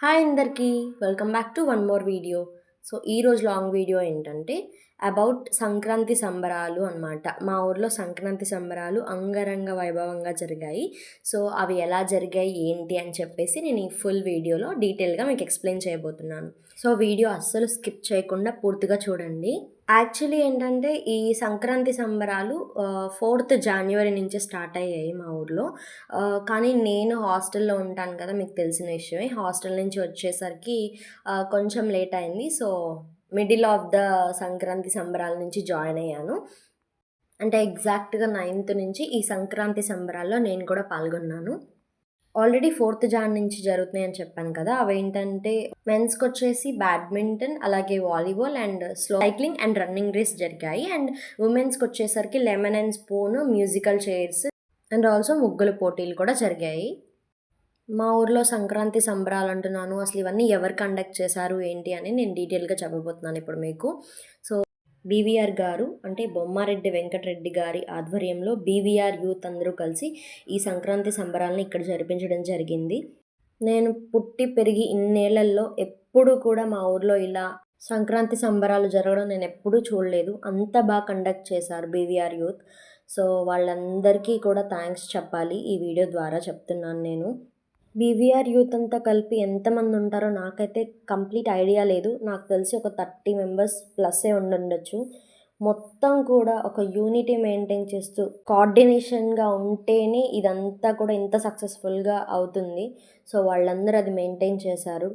Hi అందరికీ welcome back to one more video. So ఈరోజు long video ఏంటంటే about Sankranti సంబరాలు అనమాట. మా ఊర్లో సంక్రాంతి సంబరాలు అంగరంగ వైభవంగా జరిగాయి. సో అవి ఎలా జరిగాయి ఏంటి అని చెప్పేసి నేను ఈ ఫుల్ వీడియోలో డీటెయిల్గా మీకు ఎక్స్ప్లెయిన్ చేయబోతున్నాను. సో వీడియో అస్సలు స్కిప్ చేయకుండా పూర్తిగా చూడండి. యాక్చువల్లీ ఏంటంటే ఈ సంక్రాంతి సంబరాలు 4th జాన్యువరి నుంచి స్టార్ట్ అయ్యాయి మా ఊర్లో. కానీ నేను హాస్టల్‌లో ఉంటాను కదా! మీకు తెలిసిన విషయమే. హాస్టల్ నుంచి వచ్చేసరికి కొంచెం లేట్ అయింది. So middle of the Sankranti సంబరాల నుంచి జాయిన్ అయ్యాను. అంటే ఎగ్జాక్ట్‌గా 9th నుంచి ఈ సంక్రాంతి సంబరాల్లో నేను కూడా పాల్గొన్నాను. ఆల్రెడీ 4th జాన్ నుంచి జరుగుతున్నాయని చెప్పాను కదా! అవేంటంటే మెన్స్‌కొచ్చేసి బ్యాడ్మింటన్, అలాగే volleyball and cycling and running race జరిగాయి. అండ్ ఉమెన్స్‌కొచ్చేసరికి lemon and spoon, musical chairs and also ముగ్గుల పోటీలు కూడా జరిగాయి. మా ఊర్లో సంక్రాంతి సంబరాలు అంటున్నాను. అసలు ఇవన్నీ ఎవరు కండక్ట్ చేశారు ఏంటి అని నేను డీటెయిల్‌గా చెప్పబోతున్నాను ఇప్పుడు మీకు. సో బీవీఆర్ గారు అంటే బొమ్మారెడ్డి వెంకటరెడ్డి గారి ఆధ్వర్యంలో బీవీఆర్ యూత్ అందరూ కలిసి ఈ సంక్రాంతి సంబరాలను ఇక్కడ జరిపించడం జరిగింది. నేను పుట్టి పెరిగి ఇన్నేళ్లలో ఎప్పుడు కూడా మా ఊర్లో ఇలా సంక్రాంతి సంబరాలు జరగడం నేను ఎప్పుడూ చూడలేదు. అంత బాగా కండక్ట్ చేశారు బీవీఆర్ యూత్. సో వాళ్ళందరికీ కూడా థ్యాంక్స్ చెప్పాలి. ఈ వీడియో ద్వారా చెప్తున్నాను నేను. బీవీఆర్ యూత్ అంతా కలిపి ఎంతమంది ఉంటారో నాకైతే కంప్లీట్ ఐడియా లేదు. నాకు తెలిసి ఒక 30 మెంబర్స్ ప్లస్సే ఉండుండొచ్చు. మొత్తం కూడా ఒక యూనిటీ మెయింటైన్ చేస్తూ కోఆర్డినేషన్‌గా ఉంటేనే ఇదంతా కూడా ఇంత సక్సెస్‌ఫుల్‌గా అవుతుంది. సో వాళ్ళందరూ అది మెయింటైన్ చేశారు.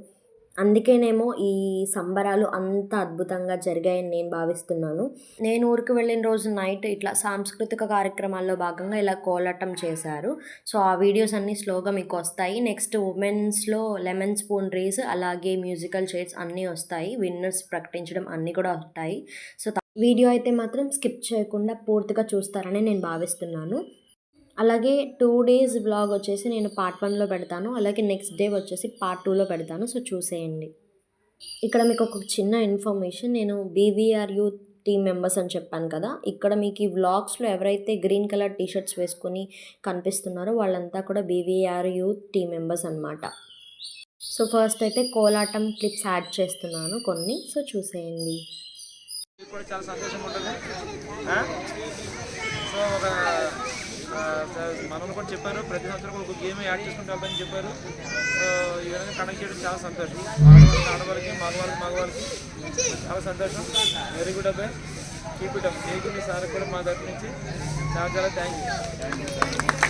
అందుకేనేమో ఈ సంబరాలు అంత అద్భుతంగా జరిగాయని నేను భావిస్తున్నాను. నేను ఊరికి వెళ్ళిన రోజు నైట్ ఇట్లా సాంస్కృతిక కార్యక్రమాల్లో భాగంగా ఇలా కోలాటం చేశారు. సో ఆ వీడియోస్ అన్నీ స్లోగా మీకు వస్తాయి. నెక్స్ట్ ఉమెన్స్‌లో లెమన్ స్పూన్ రేస్, అలాగే మ్యూజికల్ చైర్స్ అన్నీ వస్తాయి. విన్నర్స్ ప్రకటించడం అన్నీ కూడా ఉంటాయి. సో వీడియో అయితే మాత్రం స్కిప్ చేయకుండా పూర్తిగా చూస్తారని నేను భావిస్తున్నాను. అలాగే 2 డేస్ వ్లాగ్ వచ్చేసి నేను పార్ట్ 1లో పెడతాను. అలాగే నెక్స్ట్ డే వచ్చేసి పార్ట్ 2లో పెడతాను. సో చూసేయండి. ఇక్కడ మీకు ఒక చిన్న ఇన్ఫర్మేషన్, నేను బీవీఆర్ యూత్ టీమ్ మెంబర్స్ అని చెప్పాను కదా! ఇక్కడ మీకు ఈ వ్లాగ్స్‌లో ఎవరైతే గ్రీన్ కలర్ టీ షర్ట్స్ వేసుకొని కనిపిస్తున్నారో వాళ్ళంతా కూడా బీవీఆర్ యూత్ టీమ్ మెంబర్స్ అనమాట. సో ఫస్ట్ అయితే కోలాటం క్లిప్స్ యాడ్ చేస్తున్నాను కొన్ని. సో చూసేయండి. కూడా చాలా సంతోషంగా ఉంటుంది. సో ఒక మనల్ని కూడా చెప్పారు, ప్రతి సంవత్సరం ఒక గేమ్ యాడ్ చేసుకుంటూ వెళ్తామని చెప్పారు. సో ఈ విధంగా కనెక్ట్ చేయడం చాలా సంతోషం. ఆడవాళ్ళకి మగవాళ్ళకి చాలా సంతోషం. వెరీ గుడ్ అబ్బాయి, కీప్ ఇట్ అప్. మీకు మీ సార్ కూడా మా తరఫు నుంచి చాలా చాలా థ్యాంక్ యూ.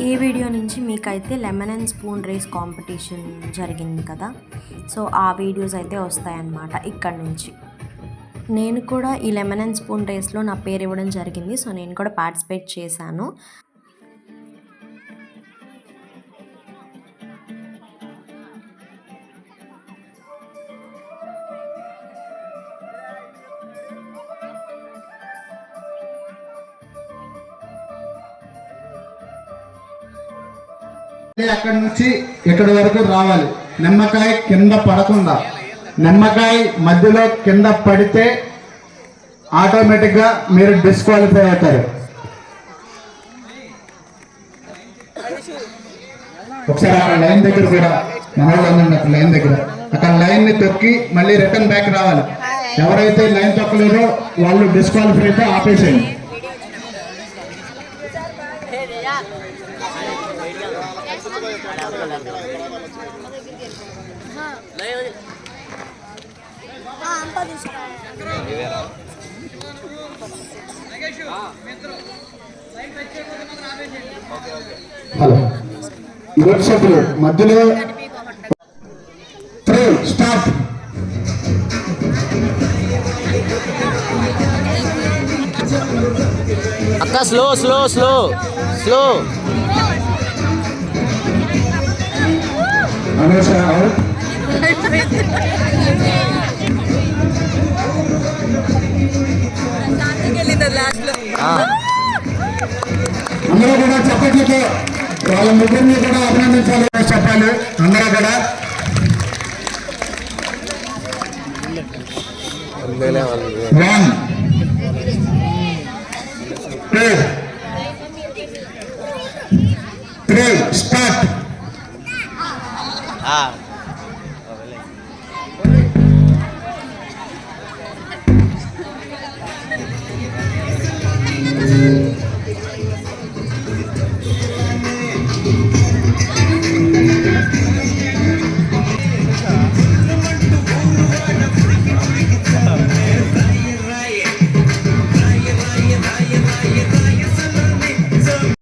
ఈ వీడియో నుంచి మీకైతే lemon and spoon race competition జరిగింది కదా! సో ఆ వీడియోస్ అయితే వస్తాయన్నమాట ఇక్కడ నుంచి. నేను కూడా ఈ లెమన్ అండ్ స్పూన్ రేస్లో నా పేరు ఇవ్వడం జరిగింది. సో నేను కూడా పార్టిసిపేట్ చేశాను. అక్కడి నుంచి ఇక్కడి వరకు రావాలి. నిమ్మకాయ కింద పడకుండా, నిమ్మకాయ మధ్యలో కింద పడితే ఆటోమేటిక్గా మీరు డిస్క్వాలిఫై అవుతారు. ఒకసారి అక్కడ లైన్ దగ్గర కూడా మన వాళ్ళు ఉందండి, అక్కడ లైన్ దగ్గర అక్కడ లైన్ ని తొక్కి మళ్ళీ రిటర్న్ బ్యాక్ రావాలి. ఎవరైతే లైన్ తొక్కలేదో వాళ్ళు డిస్క్వాలిఫై అయితే ఆపేసేయండి. హలో, యువత సభ్యులు మధ్యలో స్టార్ట్. అక్క slow slow slow slow. Anusha out. అందరూ కూడా చెప్పట్లతో వాళ్ళ ముగ్గురిని కూడా అభినందించాలి, చెప్పాలి అందరూ కూడా. One two three start.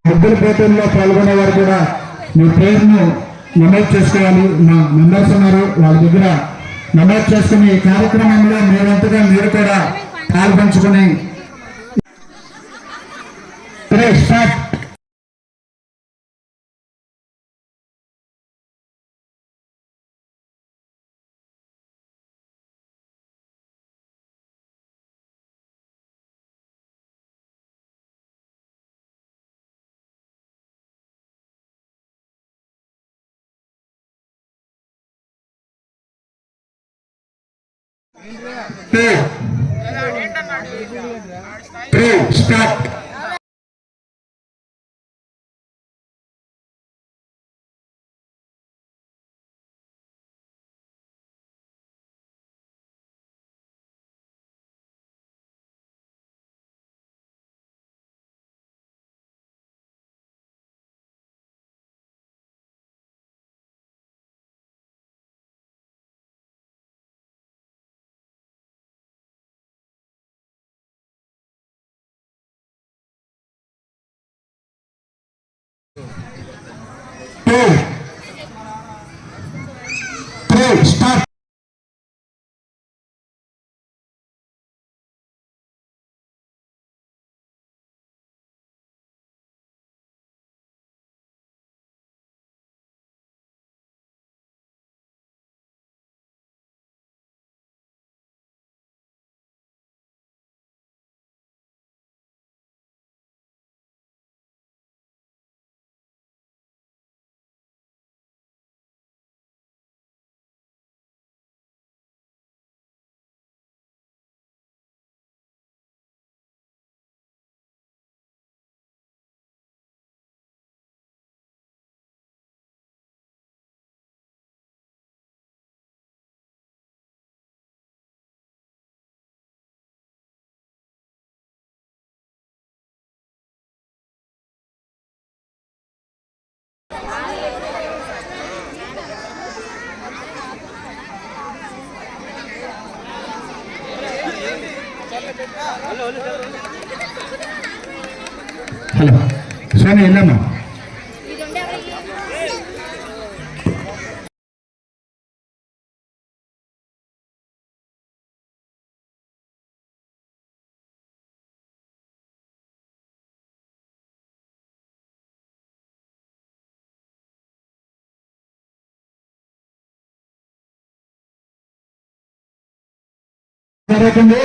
ముగ్గురు పోటీల్లో పాల్గొనే వారు కూడా మీ పేరును నమోదు చేసుకోవాలి. మా మెంబర్స్ ఉన్నారు, వాళ్ళ దగ్గర నమోదు చేసుకుని ఈ కార్యక్రమంలో మీరంతగా మీరు కూడా పాల్పంచుకుని start. Two three start. Two three start. Hello Soni వెళ్ళమ్మా. జరుగుతుంది.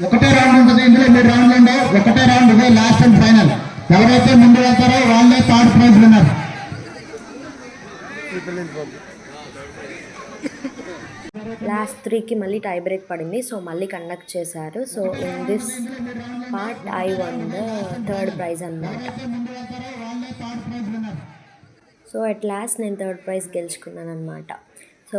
ఒకటే రౌండ్ ఉంటుంది, ఇందులో 3 రౌండ్లు ఉండవు. ఒకటే రౌండ్ ఇదే లాస్ట్ అండ్ ఫైనల్. ఎవరైతే ముందు వెళ్తారో వాళ్ళే థర్డ్ ప్రైజ్ విన్నర్. లాస్ట్ 6-3కి మళ్ళీ టై బ్రేక్ పడింది. సో మళ్ళీ కండక్ట్ చేశారు. So in this part I one the third prize అనమాట. సో అట్ లాస్ట్ నేను థర్డ్ ప్రైజ్ గెలుచుకున్నాను అనమాట. సో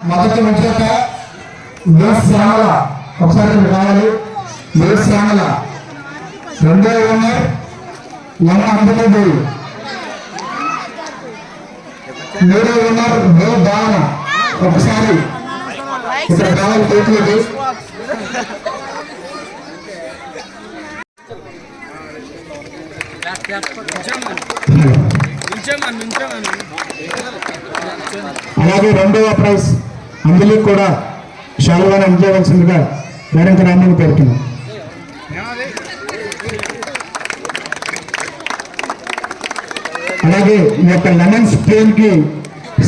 మొదటి విజేత మేస్ శ్యామల, ఒకసారి మీరు రావాలి. మేస్ శ్యామల. రెండో ఓనర్ ఎం అంబికాదేవి. మూడో ఓనర్ మే భావన. ఒకసారి ఇక్కడ కావాలి చేతులకి. అలాగే రెండవ ప్రైజ్ అంజలికి కూడా శాలువాను అందజేయవలసిందిగా డైరెక్టర్ రామని కోరుతున్నాం. అలాగే ఈ యొక్క లెమన్స్ ట్రైన్ కి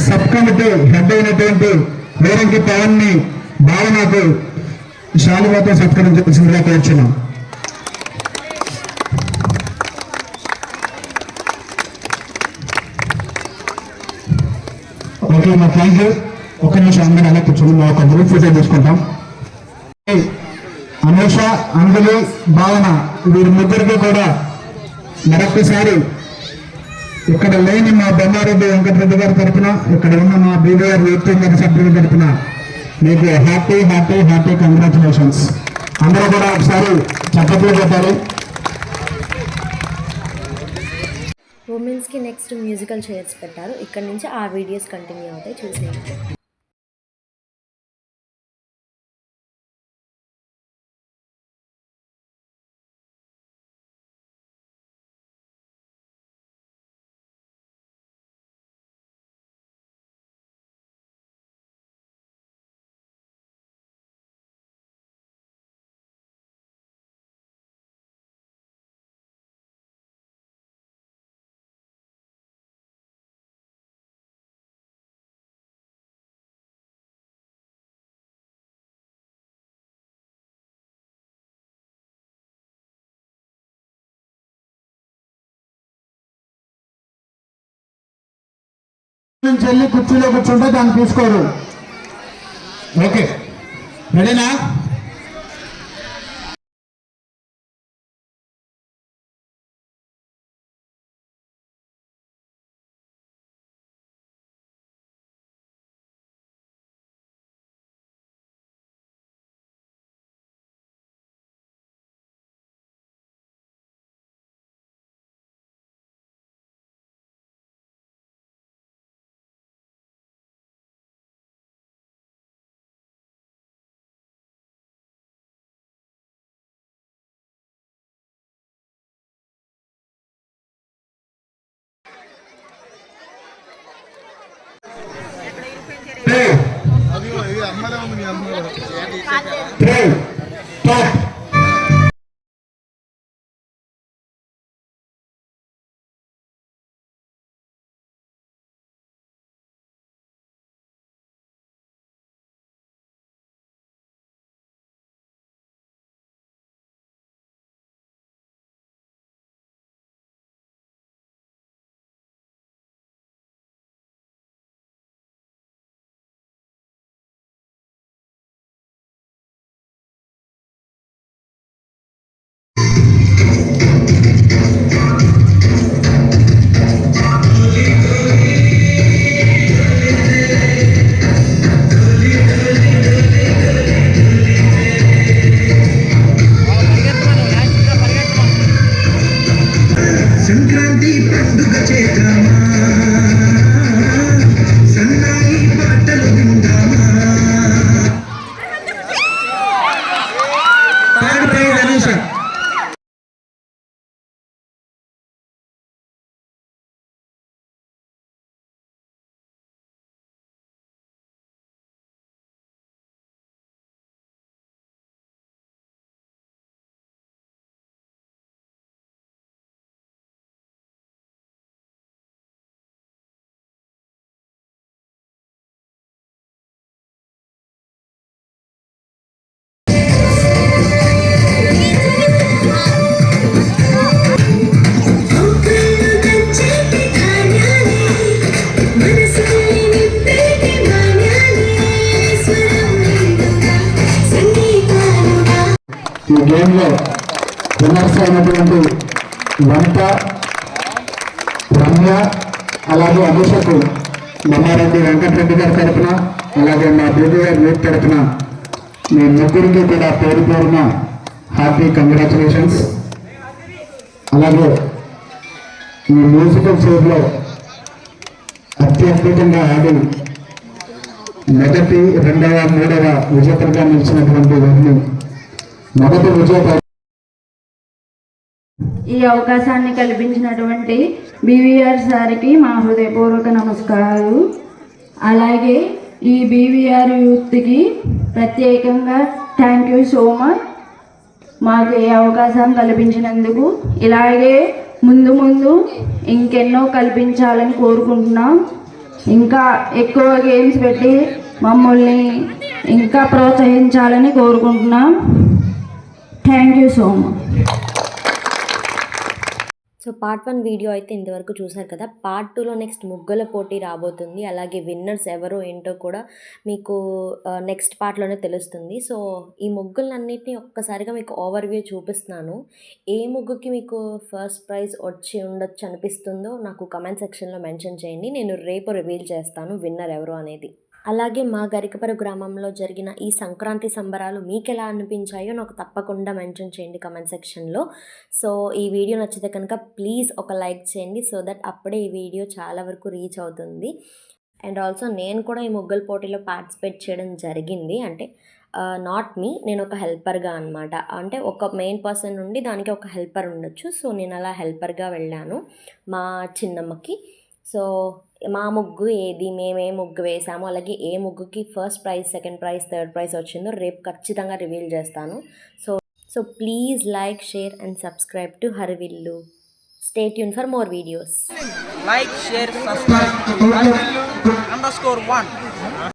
సబ్ కమిటీ హెడ్ అయినటువంటి వేరంకి పవన్ ని భావనకు శాలువాతో సత్కరించవలసిందిగా కోరుచున్నాం. ఓకే మా థ్యాంక్ యూ. ఒక నిమిషం అందరూ అలా కూర్చొని మా ఒక గ్రూప్ ఫోటో తీసుకుంటాం. అనుష, అంజలి, భావన వీరి ముగ్గురికి కూడా మరొకసారి ఇక్కడ లేని మా బొమ్మారెడ్డి వెంకటరెడ్డి గారి తరఫున, ఇక్కడ ఉన్న మా బీబీఆర్ యూత్ గారి సభ్యుల తరఫున మీకు హ్యాపీ హ్యాపీ హ్యాపీ కంగ్రాచులేషన్స్. అందరూ కూడా ఒకసారి చప్పట్లు కొట్టాలి. ఉమెన్స్కి నెక్స్ట్ మ్యూజికల్ చైర్స్ పెట్టారు. ఇక్కడ నుంచి ఆ వీడియోస్ కంటిన్యూ అవుతాయి, చూసేయండి. నుంచి వెళ్ళి కుర్చీలో కూర్చుంటే దాన్ని తీసుకోరు. ఓకే, రెడీనా? Top. గేమ్లో విన్నర్స్ అయినటువంటి వంట రమ్య అలాగే అభిషేక్ మమ్మారెడ్డి వెంకటరెడ్డి గారి తరఫున అలాగే మా బీబీఆర్ యూత్ తరఫున మీ ముగ్గురికి కూడా పేరు పేరున హ్యాపీ కంగ్రాచులేషన్స్. అలాగే ఈ మ్యూజికల్ చైర్లో అత్యద్భుతంగా ఆడి మొదటి 2వ 3వ విజేతలుగా నిలిచినటువంటి వారిని మొదటి విజేత ఈ అవకాశాన్ని కల్పించినటువంటి బీవీఆర్ సార్కి మా హృదయపూర్వక నమస్కారాలు. అలాగే ఈ బీవీఆర్ యూత్కి ప్రత్యేకంగా థ్యాంక్ యూ సో మచ్. మాకు ఈ అవకాశం కల్పించినందుకు ఇలాగే ముందు ఇంకెన్నో కల్పించాలని కోరుకుంటున్నాం. ఇంకా ఎక్కువ గేమ్స్ పెట్టి మమ్మల్ని ఇంకా ప్రోత్సహించాలని కోరుకుంటున్నాం. Thank you so much. So part 1 video అయితే ఇంతవరకు చూసారు కదా. పార్ట్ 2లో నెక్స్ట్ ముగ్గుల పోటీ రాబోతుంది. అలాగే విన్నర్స్ ఎవరో ఏంటో కూడా మీకు నెక్స్ట్ పార్ట్లోనే తెలుస్తుంది. సో ఈ ముగ్గులన్నిటిని ఒక్కసారిగా మీకు ఓవర్వ్యూ చూపిస్తున్నాను. ఏ ముగ్గుకి మీకు ఫస్ట్ ప్రైజ్ వచ్చి ఉండొచ్చు అనిపిస్తుందో నాకు కమెంట్ సెక్షన్లో మెన్షన్ చేయండి. నేను రేపు రివీల్ చేస్తాను విన్నర్ ఎవరు అనేది. అలాగే మా గరికపరు గ్రామంలో జరిగిన ఈ సంక్రాంతి సంబరాలు మీకు ఎలా అనిపించాయో నాకు తప్పకుండా మెన్షన్ చేయండి కమెంట్ సెక్షన్లో. సో ఈ వీడియో నచ్చితే కనుక ప్లీజ్ ఒక లైక్ చేయండి, సో దట్ అప్పుడే ఈ వీడియో చాలా వరకు రీచ్ అవుతుంది. అండ్ ఆల్సో నేను కూడా ఈ ముగ్గుల పోటీలో పార్టిసిపేట్ చేయడం జరిగింది. అంటే నాట్ మీ, నేను ఒక హెల్పర్గా అనమాట. అంటే ఒక మెయిన్ పర్సన్ నుండి దానికి ఒక హెల్పర్ ఉండొచ్చు. సో నేను అలా హెల్పర్గా వెళ్ళాను మా చిన్నమ్మకి. సో మా ముగ్గు ఏది, మేమే ముగ్గు వేసాము, అలాగే ఏ ముగ్గుకి first prize, second prize, third prize వచ్చిందో రేపు ఖచ్చితంగా రివీల్ చేస్తాను. So please like, share and subscribe to Harivillu. Stay tune for more videos. Like, share, subscribe. _1.